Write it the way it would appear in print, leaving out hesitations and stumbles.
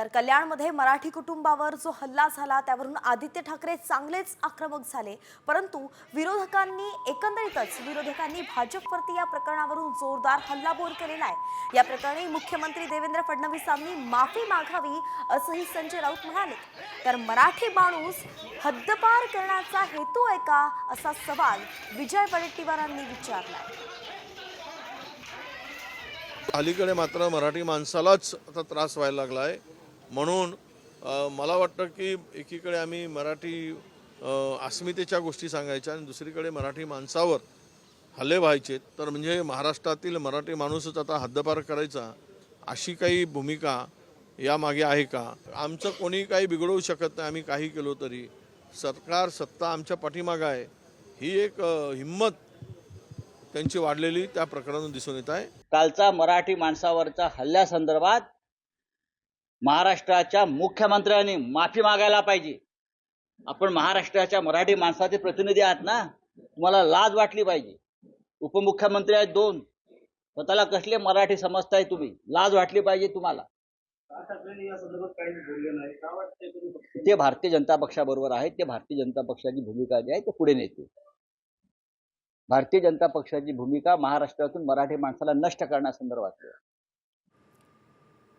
तर कल्याणमध्ये मराठी कुटुंबावर जो हल्ला झाला त्यावरून आदित्य ठाकरे चांगलेच आक्रमक झाले, परंतु विरोधकांनी भाजपवरती या प्रकरणावरून जोरदार हल्लाबोल केलेला आहे। या प्रकरणी मुख्यमंत्री देवेंद्र फडणवीसांनी माफी मागावी असंही संजय राऊत म्हणाले। तर मराठी माणूस हद्दपार करण्याचा हेतू आहे का असा सवाल विजय वडेट्टीवारांनी विचारला। अलीकडे मात्र मराठी माणसालाच आता त्रास व्हायला लागला आहे, म्हणून मला वाटतं की एकीकडे आम्ही मराठी अस्मितेच्या गोष्टी सांगायच्या आणि दुसरीकडे मराठी माणसावर हल्ले व्हायचे, तर म्हणजे महाराष्ट्रातील मराठी माणूसच आता हद्दपार करायचा अशी काही भूमिका यामागे आहे का? आमचं कोणी काही बिघडवू शकत नाही, आम्ही काही केलो तरी सरकार सत्ता आमच्या पाठीमागं आहे, ही एक हिम्मत त्यांची वाढलेली त्या प्रकरणातून दिसून येत आहे। कालचा मराठी माणसावरचा हल्ल्यासंदर्भात महाराष्ट्राच्या मुख्यमंत्र्यांनी माफी मागायला पाहिजे। आपण महाराष्ट्राच्या मराठी माणसाचे प्रतिनिधी आहात ना, तुम्हाला लाज वाटली पाहिजे। उपमुख्यमंत्री आहेत दोन, स्वतःला कसले मराठी समजताय तुम्ही? लाज वाटली पाहिजे तुम्हाला। ते भारतीय जनता पक्षाबरोबर आहेत, ते भारतीय जनता पक्षाची भूमिका जी आहे ते पुढे नेते। भारतीय जनता पक्षाची भूमिका महाराष्ट्रातून मराठी माणसाला नष्ट करण्यासंदर्भात